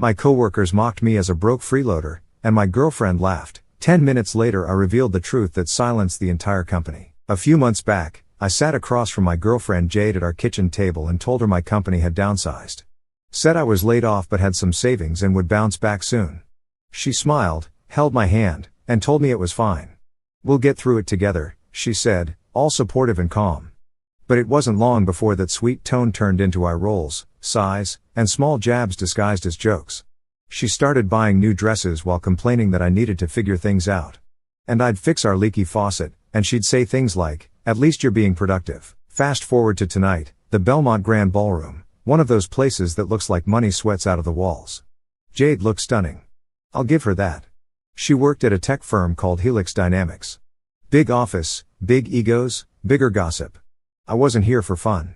My coworkers mocked me as a broke freeloader, and my girlfriend laughed. 10 minutes later I revealed the truth that silenced the entire company. A few months back, I sat across from my girlfriend Jade at our kitchen table and told her my company had downsized. Said I was laid off but had some savings and would bounce back soon. She smiled, held my hand, and told me it was fine. "We'll get through it together," she said, all supportive and calm. But it wasn't long before that sweet tone turned into eye rolls, sighs, and small jabs disguised as jokes. She started buying new dresses while complaining that I needed to figure things out. And I'd fix our leaky faucet, and she'd say things like, "At least you're being productive." Fast forward to tonight, the Belmont Grand Ballroom, one of those places that looks like money sweats out of the walls. Jade looked stunning. I'll give her that. She worked at a tech firm called Helix Dynamics. Big office, big egos, bigger gossip. I wasn't here for fun.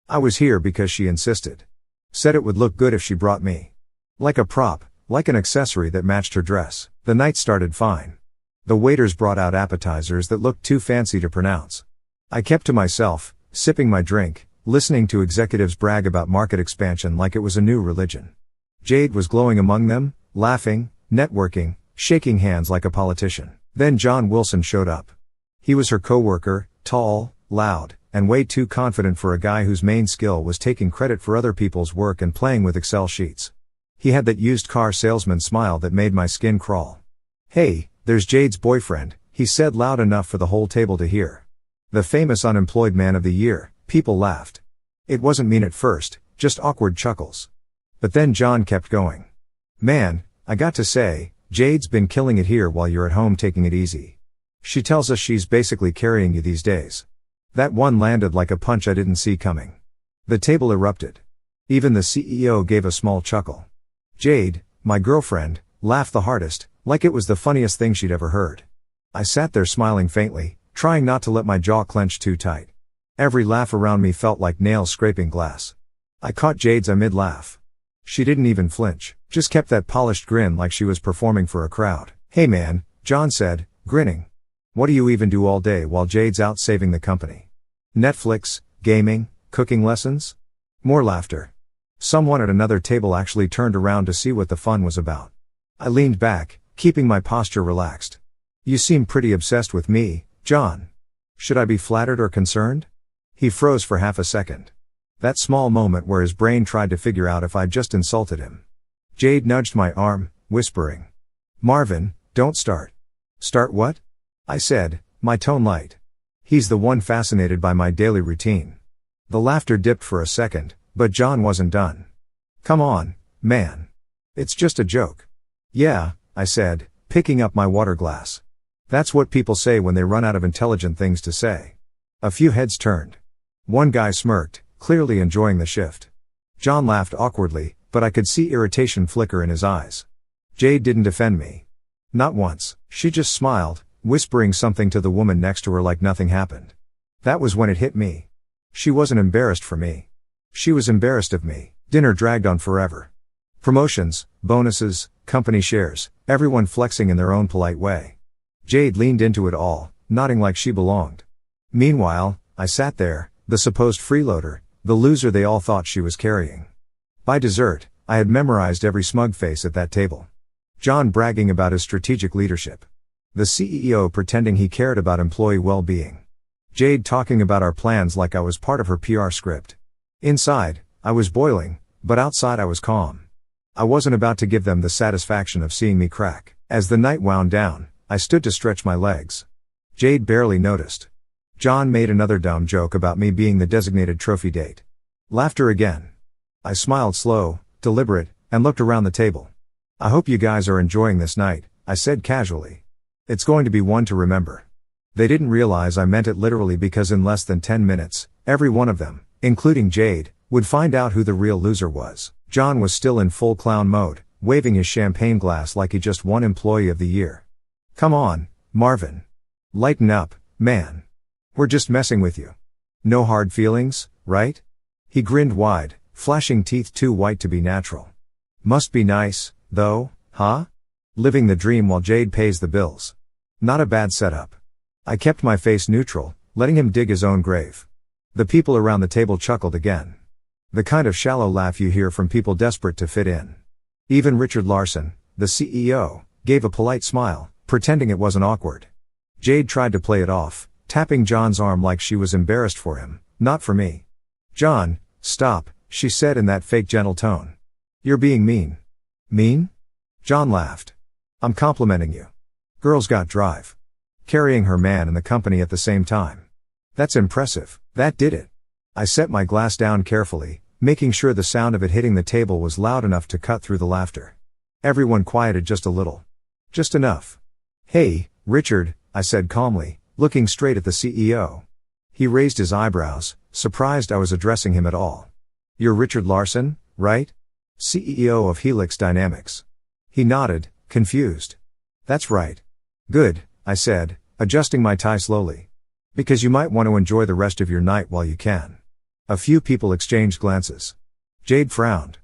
I was here because she insisted. Said it would look good if she brought me. Like a prop, like an accessory that matched her dress. The night started fine. The waiters brought out appetizers that looked too fancy to pronounce. I kept to myself, sipping my drink, listening to executives brag about market expansion like it was a new religion. Jade was glowing among them, laughing, networking, shaking hands like a politician. Then John Wilson showed up. He was her coworker, tall, loud, and way too confident for a guy whose main skill was taking credit for other people's work and playing with Excel sheets. He had that used car salesman smile that made my skin crawl. "Hey, there's Jade's boyfriend," he said loud enough for the whole table to hear. The famous unemployed man of the year. People laughed. It wasn't mean at first, just awkward chuckles. But then John kept going. "Man, I got to say, Jade's been killing it here while you're at home taking it easy. She tells us she's basically carrying you these days." That one landed like a punch I didn't see coming. The table erupted. Even the CEO gave a small chuckle. Jade, my girlfriend, laughed the hardest, like it was the funniest thing she'd ever heard. I sat there smiling faintly, trying not to let my jaw clench too tight. Every laugh around me felt like nails scraping glass. I caught Jade's mid-laugh. She didn't even flinch, just kept that polished grin like she was performing for a crowd. "Hey man," John said, grinning. "What do you even do all day while Jade's out saving the company? Netflix, gaming, cooking lessons?" More laughter. Someone at another table actually turned around to see what the fun was about. I leaned back, keeping my posture relaxed. "You seem pretty obsessed with me, John. Should I be flattered or concerned?" He froze for half a second. That small moment where his brain tried to figure out if I'd just insulted him. Jade nudged my arm, whispering, "Marvin, don't start." "Start what?" I said, my tone light. He's the one fascinated by my daily routine. The laughter dipped for a second, but John wasn't done. "Come on, man. It's just a joke." "Yeah," I said, picking up my water glass. "That's what people say when they run out of intelligent things to say." A few heads turned. One guy smirked, clearly enjoying the shift. John laughed awkwardly, but I could see irritation flicker in his eyes. Jade didn't defend me. Not once. She just smiled, whispering something to the woman next to her like nothing happened. That was when it hit me. She wasn't embarrassed for me. She was embarrassed of me. Dinner dragged on forever. Promotions, bonuses, company shares, everyone flexing in their own polite way. Jade leaned into it all, nodding like she belonged. Meanwhile, I sat there, the supposed freeloader, the loser they all thought she was carrying. By dessert, I had memorized every smug face at that table. John bragging about his strategic leadership. The CEO pretending he cared about employee well-being. Jade talking about our plans like I was part of her PR script. Inside, I was boiling, but outside I was calm. I wasn't about to give them the satisfaction of seeing me crack. As the night wound down, I stood to stretch my legs. Jade barely noticed. John made another dumb joke about me being the designated trophy date. Laughter again. I smiled slow, deliberate, and looked around the table. "I hope you guys are enjoying this night," I said casually. "It's going to be one to remember." They didn't realize I meant it literally because in less than 10 minutes, every one of them, including Jade, would find out who the real loser was. John was still in full clown mode, waving his champagne glass like he just won Employee of the Year. "Come on, Marvin. Lighten up, man. We're just messing with you. No hard feelings, right?" He grinned wide, flashing teeth too white to be natural. "Must be nice, though, huh? Living the dream while Jade pays the bills. Not a bad setup." I kept my face neutral, letting him dig his own grave. The people around the table chuckled again. The kind of shallow laugh you hear from people desperate to fit in. Even Richard Larson, the CEO, gave a polite smile, pretending it wasn't awkward. Jade tried to play it off, tapping John's arm like she was embarrassed for him, not for me. "John, stop," she said in that fake gentle tone. "You're being mean." "Mean?" John laughed. "I'm complimenting you. Girl's got drive. Carrying her man and the company at the same time. That's impressive." That did it. I set my glass down carefully, making sure the sound of it hitting the table was loud enough to cut through the laughter. Everyone quieted just a little. Just enough. "Hey, Richard," I said calmly, looking straight at the CEO. He raised his eyebrows, surprised I was addressing him at all. "You're Richard Larson, right? CEO of Helix Dynamics." He nodded, confused. "That's right." "Good," I said, adjusting my tie slowly. "Because you might want to enjoy the rest of your night while you can." A few people exchanged glances. Jade frowned.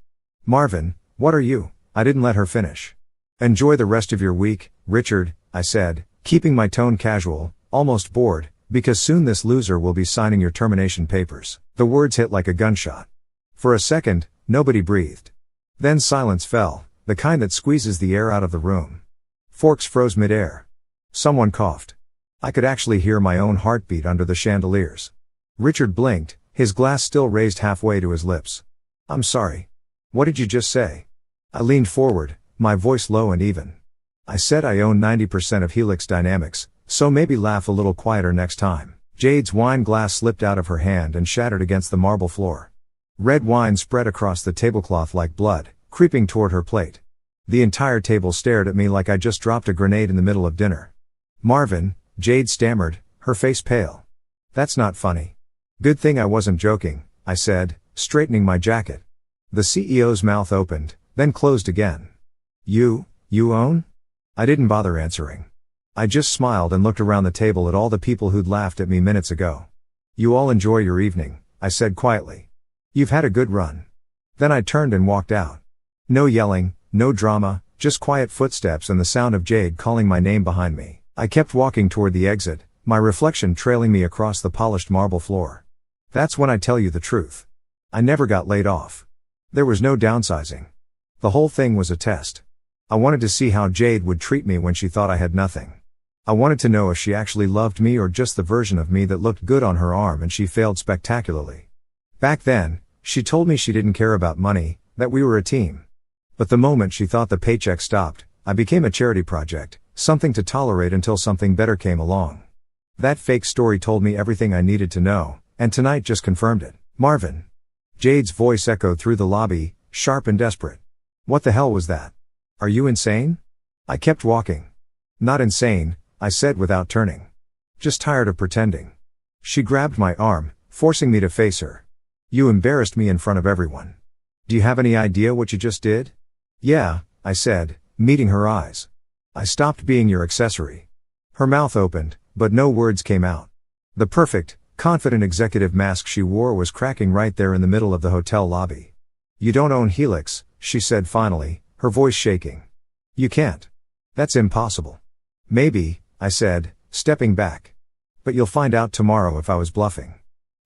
"Marvin, what are you?" I didn't let her finish. "Enjoy the rest of your week, Richard," I said, keeping my tone casual, almost bored, because soon this loser will be signing your termination papers. The words hit like a gunshot. For a second, nobody breathed. Then silence fell, the kind that squeezes the air out of the room. Forks froze midair. Someone coughed. I could actually hear my own heartbeat under the chandeliers. Richard blinked, his glass still raised halfway to his lips. "I'm sorry. What did you just say?" I leaned forward, my voice low and even. "I said I own 90% of Helix Dynamics, so maybe laugh a little quieter next time." Jade's wine glass slipped out of her hand and shattered against the marble floor. Red wine spread across the tablecloth like blood, creeping toward her plate. The entire table stared at me like I just dropped a grenade in the middle of dinner. "Marvin," Jade stammered, her face pale. "That's not funny." "Good thing I wasn't joking," I said, straightening my jacket. The CEO's mouth opened, then closed again. You own?" I didn't bother answering. I just smiled and looked around the table at all the people who'd laughed at me minutes ago. "You all enjoy your evening," I said quietly. "You've had a good run." Then I turned and walked out. No yelling, no drama, just quiet footsteps and the sound of Jade calling my name behind me. I kept walking toward the exit, my reflection trailing me across the polished marble floor. That's when I tell you the truth. I never got laid off. There was no downsizing. The whole thing was a test. I wanted to see how Jade would treat me when she thought I had nothing. I wanted to know if she actually loved me or just the version of me that looked good on her arm, and she failed spectacularly. Back then, she told me she didn't care about money, that we were a team. But the moment she thought the paycheck stopped, I became a charity project, something to tolerate until something better came along. That fake story told me everything I needed to know, and tonight just confirmed it. "Marvin." Jade's voice echoed through the lobby, sharp and desperate. "What the hell was that? Are you insane?" I kept walking. "Not insane," I said without turning. "Just tired of pretending." She grabbed my arm, forcing me to face her. "You embarrassed me in front of everyone. Do you have any idea what you just did?" "Yeah," I said, meeting her eyes. "I stopped being your accessory." Her mouth opened, but no words came out. The perfect, confident executive mask she wore was cracking right there in the middle of the hotel lobby. "You don't own Helix," she said finally, her voice shaking. "You can't. That's impossible." "Maybe," I said, stepping back. "But you'll find out tomorrow if I was bluffing."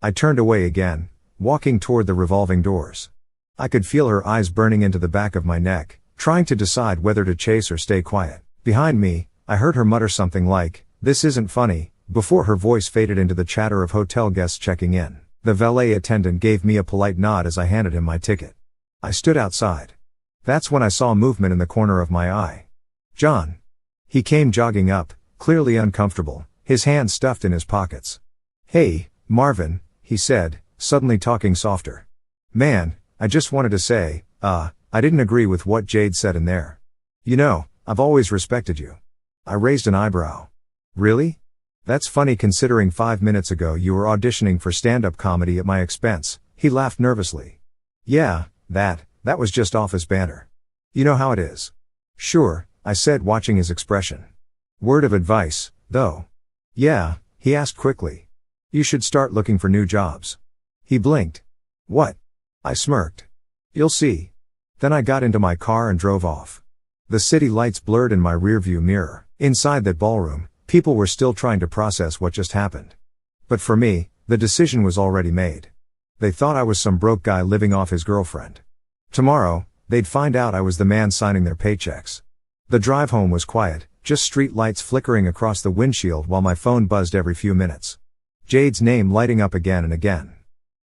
I turned away again, walking toward the revolving doors. I could feel her eyes burning into the back of my neck, trying to decide whether to chase or stay quiet. Behind me, I heard her mutter something like, "This isn't funny," before her voice faded into the chatter of hotel guests checking in. The valet attendant gave me a polite nod as I handed him my ticket. I stood outside. That's when I saw movement in the corner of my eye. "John." He came jogging up, clearly uncomfortable, his hands stuffed in his pockets. "Hey, Marvin," he said, suddenly talking softer. "Man, I just wanted to say, I didn't agree with what Jade said in there. You know, I've always respected you." I raised an eyebrow. "Really? That's funny considering 5 minutes ago you were auditioning for stand-up comedy at my expense." He laughed nervously. "Yeah, that was just office banter. You know how it is." "Sure," I said, watching his expression. "Word of advice, though." "Yeah," he asked quickly. "You should start looking for new jobs." He blinked. "What?" I smirked. "You'll see." Then I got into my car and drove off. The city lights blurred in my rearview mirror. Inside that ballroom, people were still trying to process what just happened. But for me, the decision was already made. They thought I was some broke guy living off his girlfriend. Tomorrow, they'd find out I was the man signing their paychecks. The drive home was quiet, just street lights flickering across the windshield while my phone buzzed every few minutes. Jade's name lighting up again and again.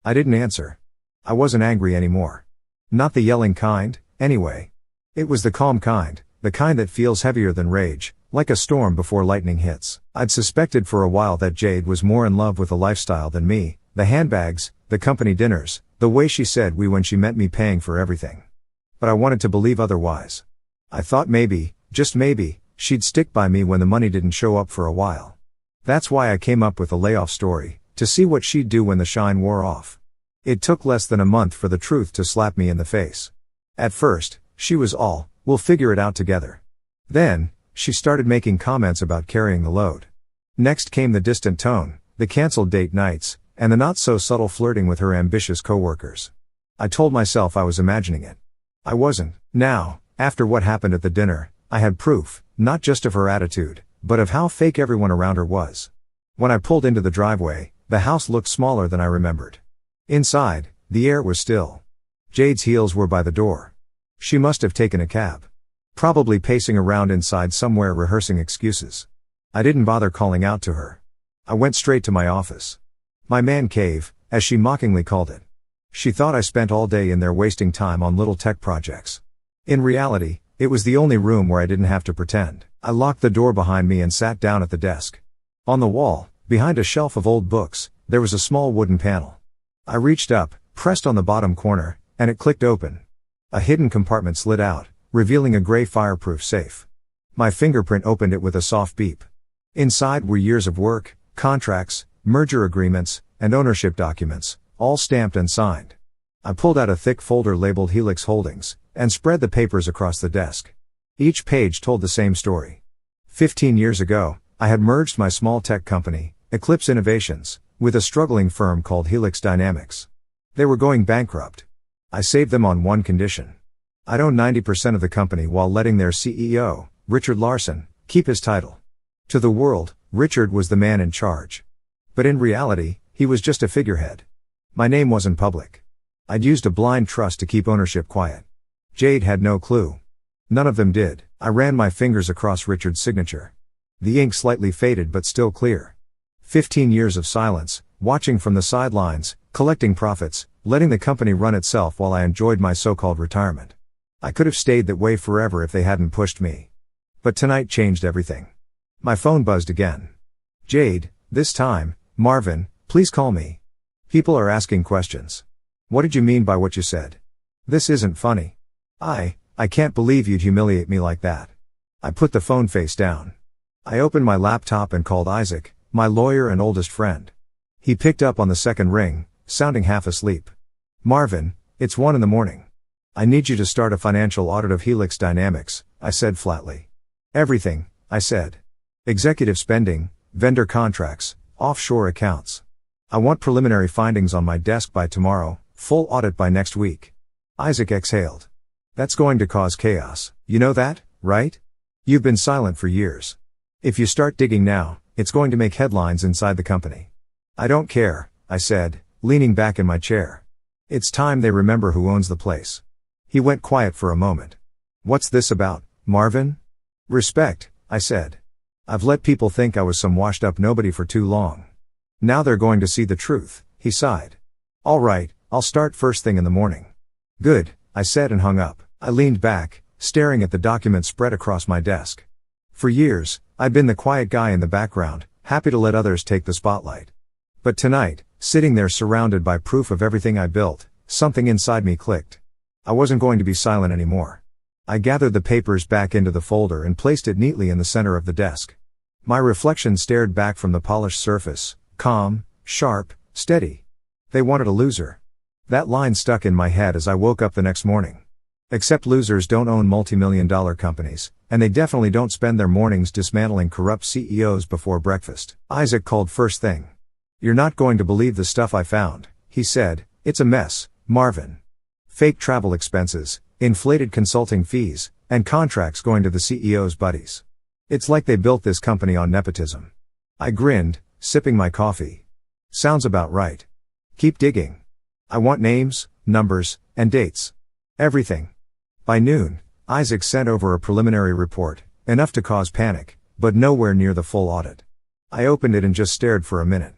I didn't answer. I wasn't angry anymore. Not the yelling kind, anyway. It was the calm kind, the kind that feels heavier than rage, like a storm before lightning hits. I'd suspected for a while that Jade was more in love with the lifestyle than me, the handbags, the company dinners, the way she said we when she meant me paying for everything. But I wanted to believe otherwise. I thought maybe, just maybe, she'd stick by me when the money didn't show up for a while. That's why I came up with the layoff story, to see what she'd do when the shine wore off. It took less than a month for the truth to slap me in the face. At first, she was all, "We'll figure it out together." Then, she started making comments about carrying the load. Next came the distant tone, the canceled date nights, and the not-so-subtle flirting with her ambitious coworkers. I told myself I was imagining it. I wasn't. Now, after what happened at the dinner, I had proof, not just of her attitude, but of how fake everyone around her was. When I pulled into the driveway, the house looked smaller than I remembered. Inside, the air was still. Jade's heels were by the door. She must have taken a cab. Probably pacing around inside somewhere rehearsing excuses. I didn't bother calling out to her. I went straight to my office. My man cave, as she mockingly called it. She thought I spent all day in there wasting time on little tech projects. In reality, it was the only room where I didn't have to pretend. I locked the door behind me and sat down at the desk. On the wall, behind a shelf of old books, there was a small wooden panel. I reached up, pressed on the bottom corner, and it clicked open. A hidden compartment slid out, revealing a gray fireproof safe. My fingerprint opened it with a soft beep. Inside were years of work, contracts, merger agreements, and ownership documents, all stamped and signed. I pulled out a thick folder labeled Helix Holdings, and spread the papers across the desk. Each page told the same story. 15 years ago, I had merged my small tech company, Eclipse Innovations, with a struggling firm called Helix Dynamics. They were going bankrupt. I saved them on one condition. I'd own 90% of the company while letting their CEO, Richard Larson, keep his title. To the world, Richard was the man in charge. But in reality, he was just a figurehead. My name wasn't public. I'd used a blind trust to keep ownership quiet. Jade had no clue. None of them did. I ran my fingers across Richard's signature. The ink slightly faded but still clear. 15 years of silence, watching from the sidelines, collecting profits, letting the company run itself while I enjoyed my so-called retirement. I could have stayed that way forever if they hadn't pushed me. But tonight changed everything. My phone buzzed again. Jade, this time, Marvin, please call me. People are asking questions. What did you mean by what you said? This isn't funny. I can't believe you'd humiliate me like that. I put the phone face down. I opened my laptop and called Isaac, my lawyer and oldest friend. He picked up on the second ring, sounding half asleep. Marvin, it's 1 a.m. I need you to start a financial audit of Helix Dynamics, I said flatly. Everything, I said. Executive spending, vendor contracts, offshore accounts. I want preliminary findings on my desk by tomorrow, full audit by next week. Isaac exhaled. That's going to cause chaos. You know that, right? You've been silent for years. If you start digging now, it's going to make headlines inside the company. I don't care, I said, leaning back in my chair. It's time they remember who owns the place. He went quiet for a moment. What's this about, Marvin? Respect, I said. I've let people think I was some washed-up nobody for too long. Now they're going to see the truth, he sighed. All right, I'll start first thing in the morning. Good, I said and hung up. I leaned back, staring at the document spread across my desk. For years, I'd been the quiet guy in the background, happy to let others take the spotlight. But tonight, sitting there surrounded by proof of everything I built, something inside me clicked. I wasn't going to be silent anymore. I gathered the papers back into the folder and placed it neatly in the center of the desk. My reflection stared back from the polished surface, calm, sharp, steady. They wanted a loser. That line stuck in my head as I woke up the next morning. Except losers don't own multi-million-dollar companies, and they definitely don't spend their mornings dismantling corrupt CEOs before breakfast. Isaac called first thing. You're not going to believe the stuff I found, he said. It's a mess, Marvin. Fake travel expenses, inflated consulting fees, and contracts going to the CEO's buddies. It's like they built this company on nepotism. I grinned, sipping my coffee. Sounds about right. Keep digging. I want names, numbers, and dates. Everything. By noon, Isaac sent over a preliminary report, enough to cause panic, but nowhere near the full audit. I opened it and just stared for a minute.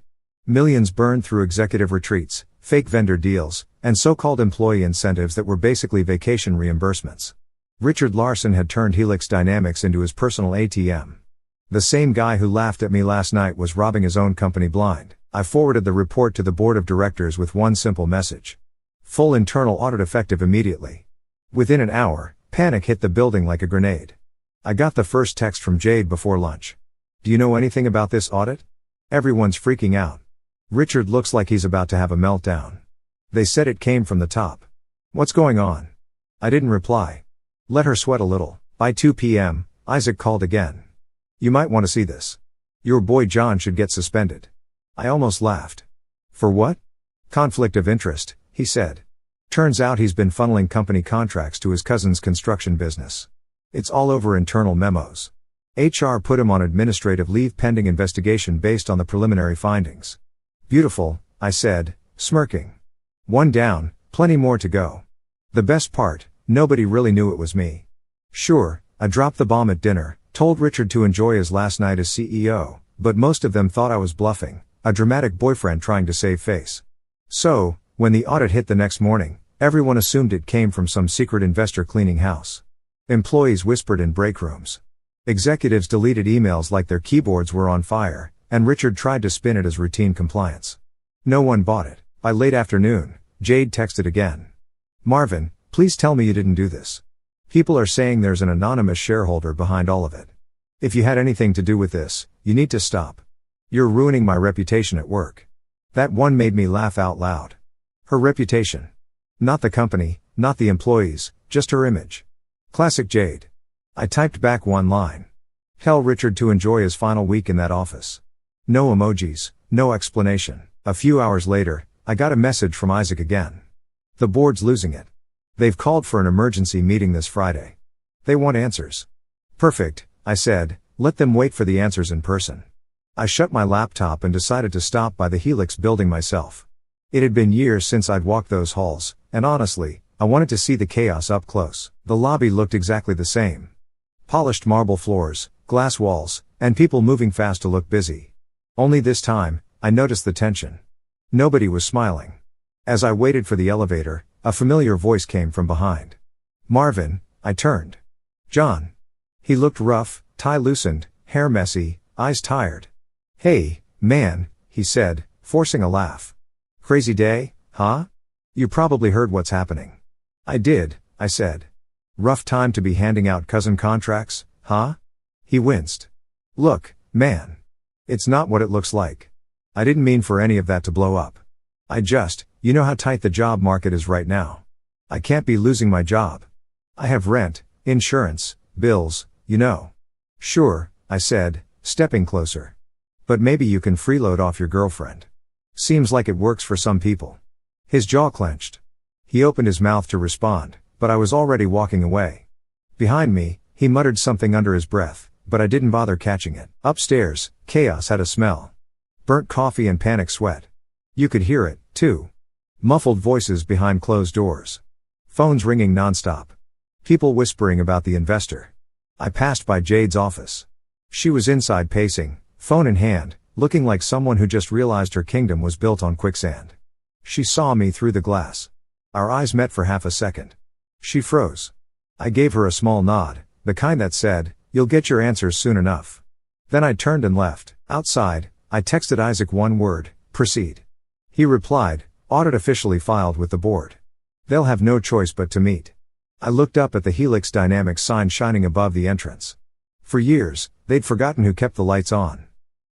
Millions burned through executive retreats, fake vendor deals, and so-called employee incentives that were basically vacation reimbursements. Richard Larson had turned Helix Dynamics into his personal ATM. The same guy who laughed at me last night was robbing his own company blind. I forwarded the report to the board of directors with one simple message. Full internal audit effective immediately. Within an hour, panic hit the building like a grenade. I got the first text from Jade before lunch. Do you know anything about this audit? Everyone's freaking out. Richard looks like he's about to have a meltdown. They said it came from the top. What's going on? I didn't reply. Let her sweat a little. By 2 p.m., Isaac called again. You might want to see this. Your boy John should get suspended. I almost laughed. For what? Conflict of interest, he said. Turns out he's been funneling company contracts to his cousin's construction business. It's all over internal memos. HR put him on administrative leave pending investigation based on the preliminary findings. Beautiful, I said, smirking. One down, plenty more to go. The best part, nobody really knew it was me. Sure, I dropped the bomb at dinner, told Richard to enjoy his last night as CEO, but most of them thought I was bluffing, a dramatic boyfriend trying to save face. So, when the audit hit the next morning, everyone assumed it came from some secret investor cleaning house. Employees whispered in break rooms. Executives deleted emails like their keyboards were on fire, and Richard tried to spin it as routine compliance. No one bought it. By late afternoon, Jade texted again. Marvin, please tell me you didn't do this. People are saying there's an anonymous shareholder behind all of it. If you had anything to do with this, you need to stop. You're ruining my reputation at work. That one made me laugh out loud. Her reputation. Not the company, not the employees, just her image. Classic Jade. I typed back one line. Tell Richard to enjoy his final week in that office. No emojis, no explanation. A few hours later, I got a message from Isaac again. The board's losing it. They've called for an emergency meeting this Friday. They want answers. Perfect, I said, let them wait for the answers in person. I shut my laptop and decided to stop by the Helix building myself. It had been years since I'd walked those halls, and honestly, I wanted to see the chaos up close. The lobby looked exactly the same. Polished marble floors, glass walls, and people moving fast to look busy. Only this time, I noticed the tension. Nobody was smiling. As I waited for the elevator, a familiar voice came from behind. Marvin, I turned. John. He looked rough, tie loosened, hair messy, eyes tired. Hey, man, he said, forcing a laugh. Crazy day, huh? You probably heard what's happening. I did, I said. Rough time to be handing out cousin contracts, huh? He winced. Look, man. It's not what it looks like. I didn't mean for any of that to blow up. You know how tight the job market is right now. I can't be losing my job. I have rent, insurance, bills, you know. Sure, I said, stepping closer. But maybe you can freeload off your girlfriend. Seems like it works for some people. His jaw clenched. He opened his mouth to respond, but I was already walking away. Behind me, he muttered something under his breath, but I didn't bother catching it. Upstairs, chaos had a smell. Burnt coffee and panic sweat. You could hear it, too. Muffled voices behind closed doors. Phones ringing nonstop. People whispering about the investor. I passed by Jade's office. She was inside pacing, phone in hand, looking like someone who just realized her kingdom was built on quicksand. She saw me through the glass. Our eyes met for half a second. She froze. I gave her a small nod, the kind that said, you'll get your answers soon enough. Then I turned and left. Outside, I texted Isaac one word, proceed. He replied, audit officially filed with the board. They'll have no choice but to meet. I looked up at the Helix Dynamics sign shining above the entrance. For years, they'd forgotten who kept the lights on.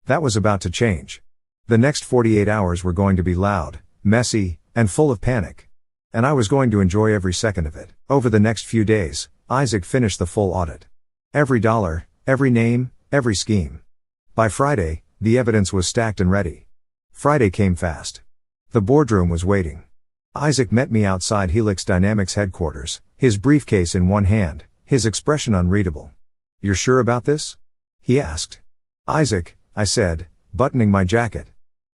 That was about to change. The next 48 hours were going to be loud, messy, and full of panic. And I was going to enjoy every second of it. Over the next few days, Isaac finished the full audit. Every dollar, every name, every scheme. By Friday, the evidence was stacked and ready. Friday came fast. The boardroom was waiting. Isaac met me outside Helix Dynamics headquarters, his briefcase in one hand, his expression unreadable. You're sure about this? He asked. Isaac, I said, buttoning my jacket.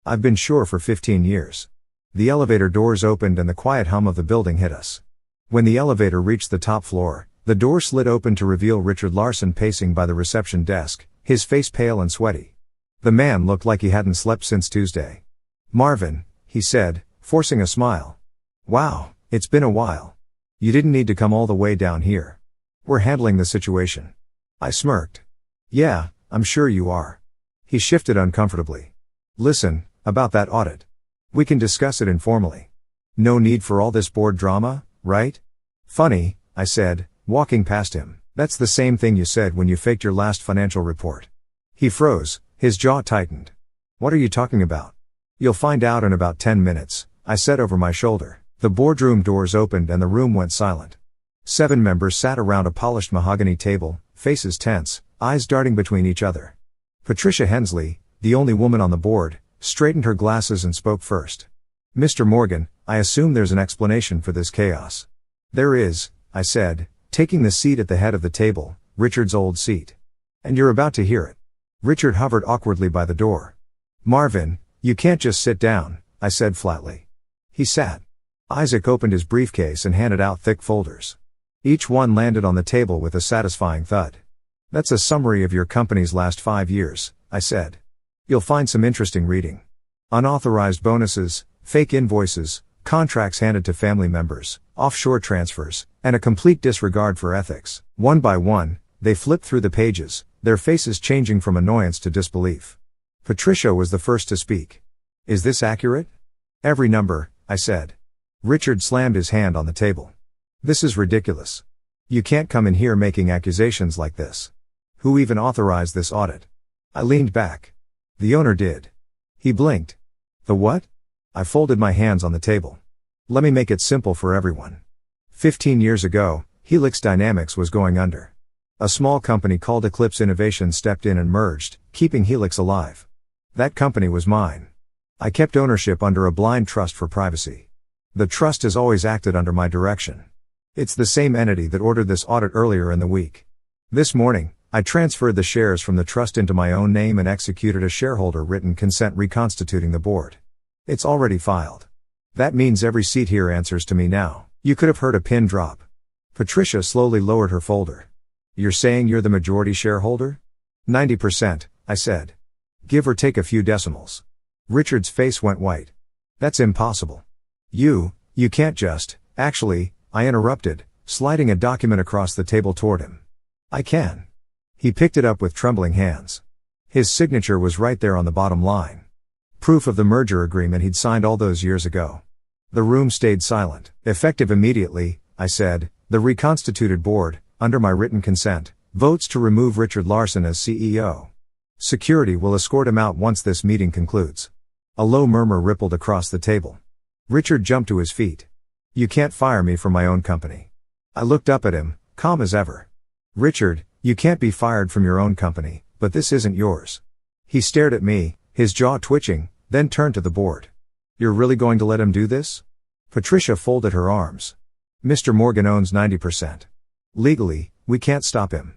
I've been sure for 15 years. The elevator doors opened and the quiet hum of the building hit us. When the elevator reached the top floor, the door slid open to reveal Richard Larson pacing by the reception desk, his face pale and sweaty. The man looked like he hadn't slept since Tuesday. "Marvin," he said, forcing a smile. "Wow, it's been a while. You didn't need to come all the way down here. We're handling the situation." I smirked. "Yeah, I'm sure you are." He shifted uncomfortably. "Listen, about that audit. We can discuss it informally. No need for all this board drama, right?" "Funny," I said, walking past him. "That's the same thing you said when you faked your last financial report." He froze, his jaw tightened. "What are you talking about?" "You'll find out in about 10 minutes, I said over my shoulder. The boardroom doors opened and the room went silent. 7 members sat around a polished mahogany table, faces tense, eyes darting between each other. Patricia Hensley, the only woman on the board, straightened her glasses and spoke first. "Mr. Morgan, I assume there's an explanation for this chaos." "There is," I said, taking the seat at the head of the table, Richard's old seat. "And you're about to hear it." Richard hovered awkwardly by the door. "Marvin, you can't just sit down," I said flatly. He sat. Isaac opened his briefcase and handed out thick folders. Each one landed on the table with a satisfying thud. "That's a summary of your company's last 5 years," I said. "You'll find some interesting reading. Unauthorized bonuses, fake invoices, contracts handed to family members, offshore transfers, and a complete disregard for ethics." One by one, they flipped through the pages, their faces changing from annoyance to disbelief. Patricia was the first to speak. "Is this accurate?" "Every number," I said. Richard slammed his hand on the table. "This is ridiculous. You can't come in here making accusations like this. Who even authorized this audit?" I leaned back. "The owner did." He blinked. "The what?" I folded my hands on the table. "Let me make it simple for everyone. 15 years ago, Helix Dynamics was going under. A small company called Eclipse Innovation stepped in and merged, keeping Helix alive. That company was mine. I kept ownership under a blind trust for privacy. The trust has always acted under my direction. It's the same entity that ordered this audit earlier in the week. This morning, I transferred the shares from the trust into my own name and executed a shareholder written consent reconstituting the board. It's already filed. That means every seat here answers to me now." You could have heard a pin drop. Patricia slowly lowered her folder. "You're saying you're the majority shareholder?" 90%, I said. "Give or take a few decimals." Richard's face went white. "That's impossible. You can't just..." "Actually," I interrupted, sliding a document across the table toward him. "I can." He picked it up with trembling hands. His signature was right there on the bottom line. Proof of the merger agreement he'd signed all those years ago. The room stayed silent. "Effective immediately," I said, "the reconstituted board, under my written consent, votes to remove Richard Larson as CEO. Security will escort him out once this meeting concludes." A low murmur rippled across the table. Richard jumped to his feet. "You can't fire me from my own company." I looked up at him, calm as ever. "Richard, you can't be fired from your own company, but this isn't yours." He stared at me, his jaw twitching, then turned to the board. "You're really going to let him do this?" Patricia folded her arms. "Mr. Morgan owns 90%. Legally, we can't stop him."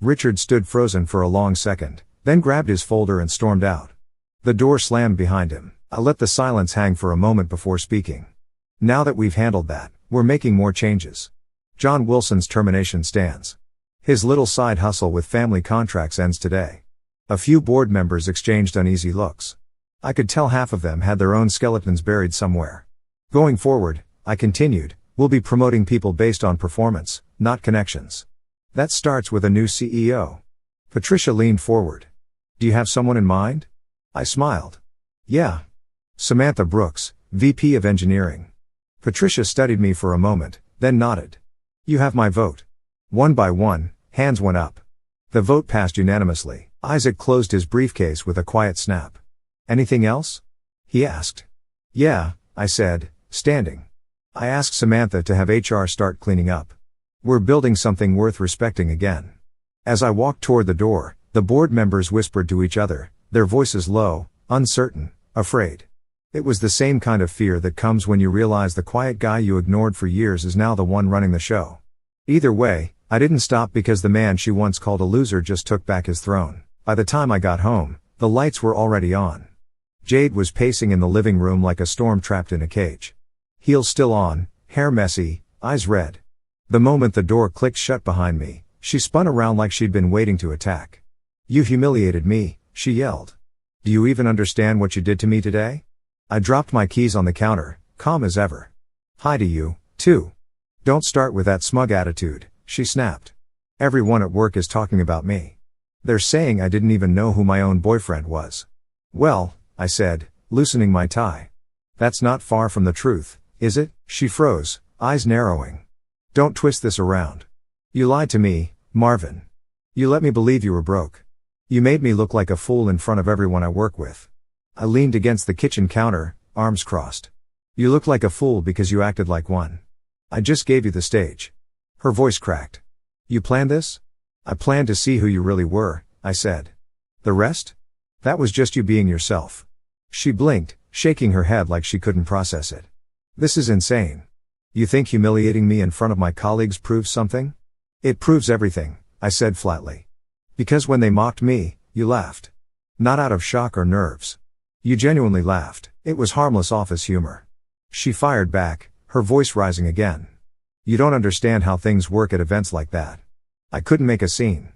Richard stood frozen for a long second, then grabbed his folder and stormed out. The door slammed behind him. I let the silence hang for a moment before speaking. "Now that we've handled that, we're making more changes. John Wilson's termination stands. His little side hustle with family contracts ends today." A few board members exchanged uneasy looks. I could tell half of them had their own skeletons buried somewhere. "Going forward," I continued, "we'll be promoting people based on performance, not connections. That starts with a new CEO." Patricia leaned forward. "Do you have someone in mind?" I smiled. "Yeah. Samantha Brooks, VP of Engineering." Patricia studied me for a moment, then nodded. "You have my vote." One by one, hands went up. The vote passed unanimously. Isaac closed his briefcase with a quiet snap. "Anything else?" he asked. "Yeah," I said, standing. "I asked Samantha to have HR start cleaning up. We're building something worth respecting again." As I walked toward the door, the board members whispered to each other, their voices low, uncertain, afraid. It was the same kind of fear that comes when you realize the quiet guy you ignored for years is now the one running the show. Either way, I didn't stop because the man she once called a loser just took back his throne. By the time I got home, the lights were already on. Jade was pacing in the living room like a storm trapped in a cage. Heels still on, hair messy, eyes red. The moment the door clicked shut behind me, she spun around like she'd been waiting to attack. "You humiliated me," she yelled. "Do you even understand what you did to me today?" I dropped my keys on the counter, calm as ever. "Hi to you, too. Don't start with that smug attitude," she snapped. "Everyone at work is talking about me. They're saying I didn't even know who my own boyfriend was." "Well," I said, loosening my tie. "That's not far from the truth, is it?" She froze, eyes narrowing. "Don't twist this around. You lied to me, Marvin. You let me believe you were broke. You made me look like a fool in front of everyone I work with." I leaned against the kitchen counter, arms crossed. "You look like a fool because you acted like one. I just gave you the stage." Her voice cracked. "You planned this?" "I planned to see who you really were," I said. "The rest? That was just you being yourself." She blinked, shaking her head like she couldn't process it. "This is insane. You think humiliating me in front of my colleagues proves something?" "It proves everything," I said flatly. "Because when they mocked me, you laughed. Not out of shock or nerves. You genuinely laughed. It was harmless office humor." She fired back, her voice rising again. "You don't understand how things work at events like that. I couldn't make a scene."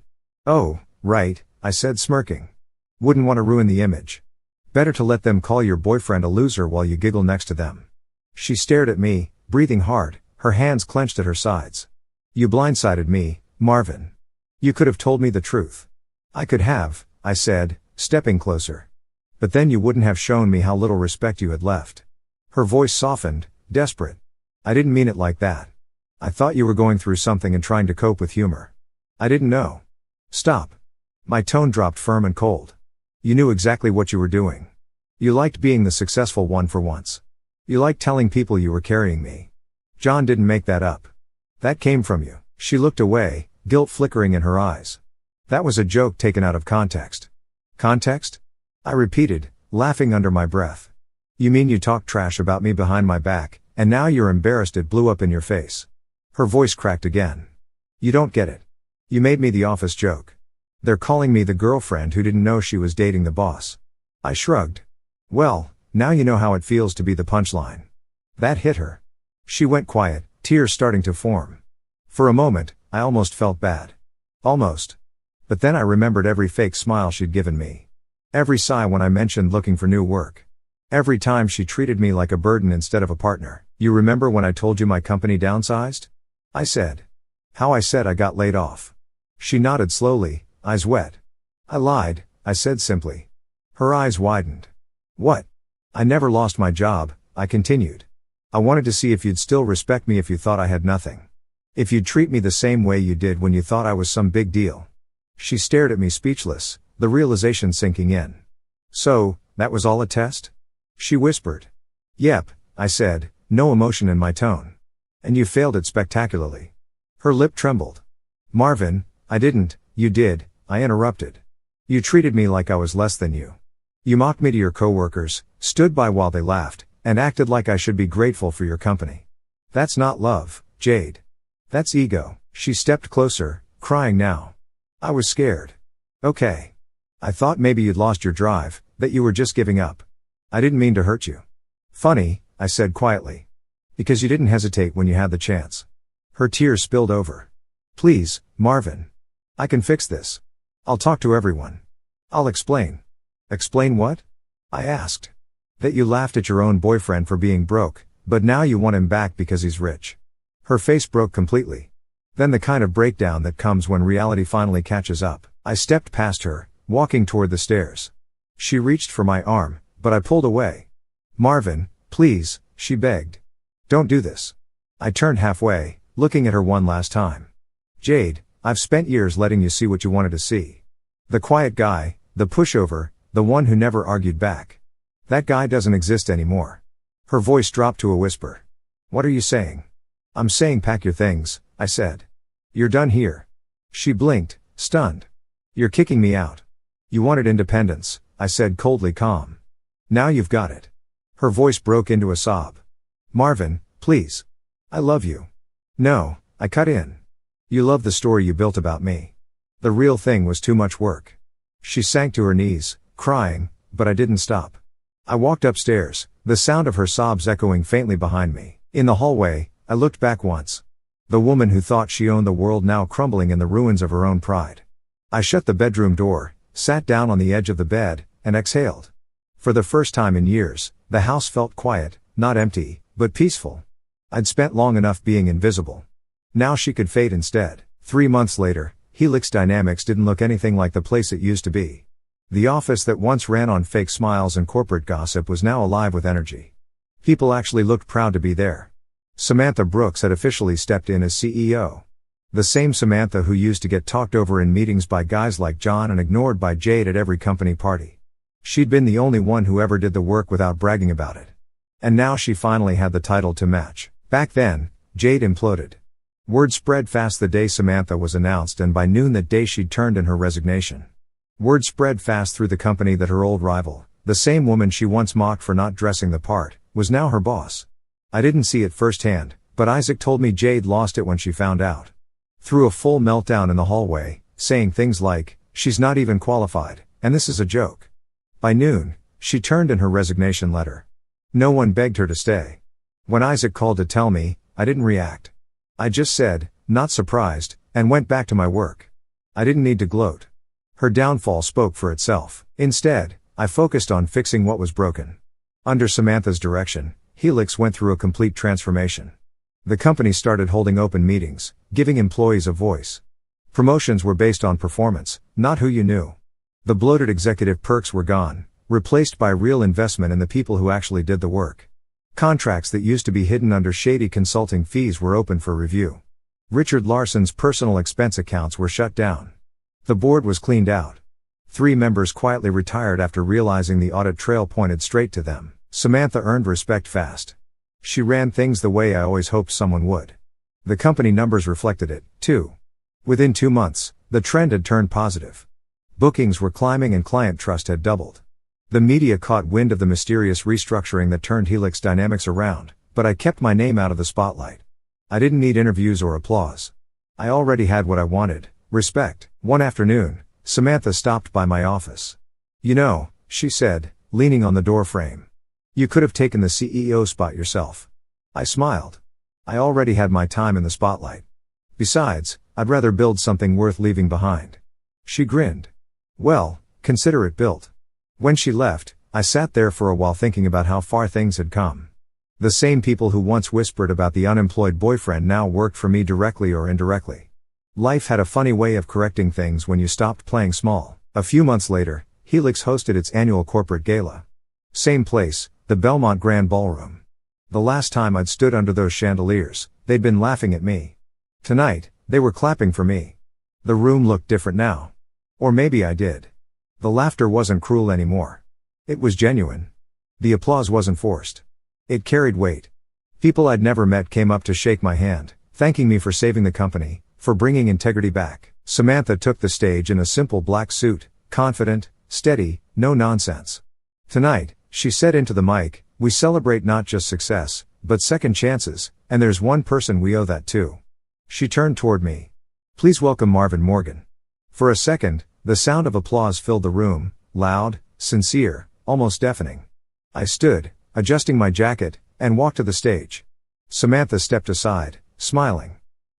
"Oh, right," I said smirking. "Wouldn't want to ruin the image. Better to let them call your boyfriend a loser while you giggle next to them." She stared at me, breathing hard, her hands clenched at her sides. "You blindsided me, Marvin. You could have told me the truth." "I could have," I said, stepping closer. "But then you wouldn't have shown me how little respect you had left." Her voice softened, desperate. "I didn't mean it like that. I thought you were going through something and trying to cope with humor. I didn't know." "Stop." My tone dropped firm and cold. "You knew exactly what you were doing. You liked being the successful one for once. You liked telling people you were carrying me. John didn't make that up. That came from you." She looked away, guilt flickering in her eyes. "That was a joke taken out of context." "Context?" I repeated, laughing under my breath. "You mean you talked trash about me behind my back, and now you're embarrassed it blew up in your face?" Her voice cracked again. "You don't get it. You made me the office joke. They're calling me the girlfriend who didn't know she was dating the boss." I shrugged. "Well, now you know how it feels to be the punchline." That hit her. She went quiet, tears starting to form. For a moment, I almost felt bad. Almost. But then I remembered every fake smile she'd given me. Every sigh when I mentioned looking for new work. Every time she treated me like a burden instead of a partner. "You remember when I told you my company downsized?" I said. "How I said I got laid off." She nodded slowly, eyes wet. "I lied," I said simply. Her eyes widened. "What?" "I never lost my job," I continued. "I wanted to see if you'd still respect me if you thought I had nothing. If you'd treat me the same way you did when you thought I was some big deal." She stared at me speechless, the realization sinking in. "So, that was all a test?" She whispered. "Yep," I said, no emotion in my tone. "And you failed it spectacularly." Her lip trembled. "Marvin, I didn't." "You did," I interrupted. "You treated me like I was less than you. You mocked me to your coworkers, stood by while they laughed, and acted like I should be grateful for your company. That's not love, Jade. That's ego." She stepped closer, crying now. I was scared. "Okay. I thought maybe you'd lost your drive, that you were just giving up. I didn't mean to hurt you." "Funny," I said quietly. "Because you didn't hesitate when you had the chance." Her tears spilled over. "Please, Marvin. I can fix this. I'll talk to everyone. I'll explain." "Explain what?" I asked. "That you laughed at your own boyfriend for being broke, but now you want him back because he's rich." Her face broke completely. Then the kind of breakdown that comes when reality finally catches up. I stepped past her, walking toward the stairs. She reached for my arm, but I pulled away. "Marvin, please," she begged. "Don't do this." I turned halfway, looking at her one last time. "Jade, I've spent years letting you see what you wanted to see. The quiet guy, the pushover, the one who never argued back. That guy doesn't exist anymore." Her voice dropped to a whisper. "What are you saying?" "I'm saying pack your things," I said. "You're done here." She blinked, stunned. "You're kicking me out." "You wanted independence," I said coldly calm. "Now you've got it." Her voice broke into a sob. "Marvin, please. I love you." "No," I cut in. "You love the story you built about me. The real thing was too much work." She sank to her knees, crying, but I didn't stop. I walked upstairs, the sound of her sobs echoing faintly behind me. In the hallway, I looked back once. The woman who thought she owned the world now crumbling in the ruins of her own pride. I shut the bedroom door, sat down on the edge of the bed, and exhaled. For the first time in years, the house felt quiet, not empty, but peaceful. I'd spent long enough being invisible. Now she could fade instead. 3 months later, Helix Dynamics didn't look anything like the place it used to be. The office that once ran on fake smiles and corporate gossip was now alive with energy. People actually looked proud to be there. Samantha Brooks had officially stepped in as CEO. The same Samantha who used to get talked over in meetings by guys like John and ignored by Jade at every company party. She'd been the only one who ever did the work without bragging about it. And now she finally had the title to match. Back then, Jade imploded. Word spread fast the day Samantha was announced, and by noon that day she'd turned in her resignation. Word spread fast through the company that her old rival, the same woman she once mocked for not dressing the part, was now her boss. I didn't see it firsthand, but Isaac told me Jade lost it when she found out. Threw a full meltdown in the hallway, saying things like, "She's not even qualified, and this is a joke." By noon, she turned in her resignation letter. No one begged her to stay. When Isaac called to tell me, I didn't react. I just said, "Not surprised," and went back to my work. I didn't need to gloat. Her downfall spoke for itself. Instead, I focused on fixing what was broken. Under Samantha's direction, Helix went through a complete transformation. The company started holding open meetings, giving employees a voice. Promotions were based on performance, not who you knew. The bloated executive perks were gone, replaced by real investment in the people who actually did the work. Contracts that used to be hidden under shady consulting fees were open for review. Richard Larson's personal expense accounts were shut down. The board was cleaned out. 3 members quietly retired after realizing the audit trail pointed straight to them. Samantha earned respect fast. She ran things the way I always hoped someone would. The company numbers reflected it, too. Within 2 months, the trend had turned positive. Bookings were climbing and client trust had doubled. The media caught wind of the mysterious restructuring that turned Helix Dynamics around, but I kept my name out of the spotlight. I didn't need interviews or applause. I already had what I wanted, respect. One afternoon, Samantha stopped by my office. "You know," she said, leaning on the doorframe. "You could have taken the CEO spot yourself." I smiled. I already had my time in the spotlight. Besides, I'd rather build something worth leaving behind. She grinned. "Well, consider it built." When she left, I sat there for a while thinking about how far things had come. The same people who once whispered about the unemployed boyfriend now worked for me directly or indirectly. Life had a funny way of correcting things when you stopped playing small. A few months later, Helix hosted its annual corporate gala. Same place, the Belmont Grand Ballroom. The last time I'd stood under those chandeliers, they'd been laughing at me. Tonight, they were clapping for me. The room looked different now. Or maybe I did. The laughter wasn't cruel anymore. It was genuine. The applause wasn't forced. It carried weight. People I'd never met came up to shake my hand, thanking me for saving the company, for bringing integrity back. Samantha took the stage in a simple black suit, confident, steady, no nonsense. "Tonight," she said into the mic, "we celebrate not just success, but second chances, and there's one person we owe that to." She turned toward me. "Please welcome Marvin Morgan." For a second, the sound of applause filled the room, loud, sincere, almost deafening. I stood, adjusting my jacket, and walked to the stage. Samantha stepped aside, smiling.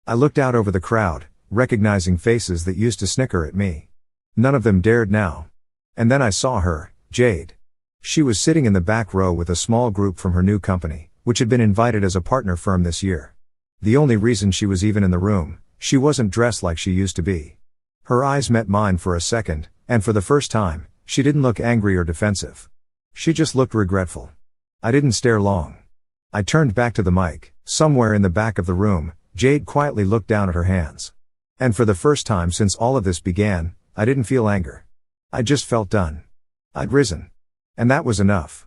I looked out over the crowd, recognizing faces that used to snicker at me. None of them dared now. And then I saw her, Jade. She was sitting in the back row with a small group from her new company, which had been invited as a partner firm this year. The only reason she was even in the room, she wasn't dressed like she used to be. Her eyes met mine for a second, and for the first time, she didn't look angry or defensive. She just looked regretful. I didn't stare long. I turned back to the mic. Somewhere in the back of the room, Jade quietly looked down at her hands. And for the first time since all of this began, I didn't feel anger. I just felt done. I'd risen. And that was enough.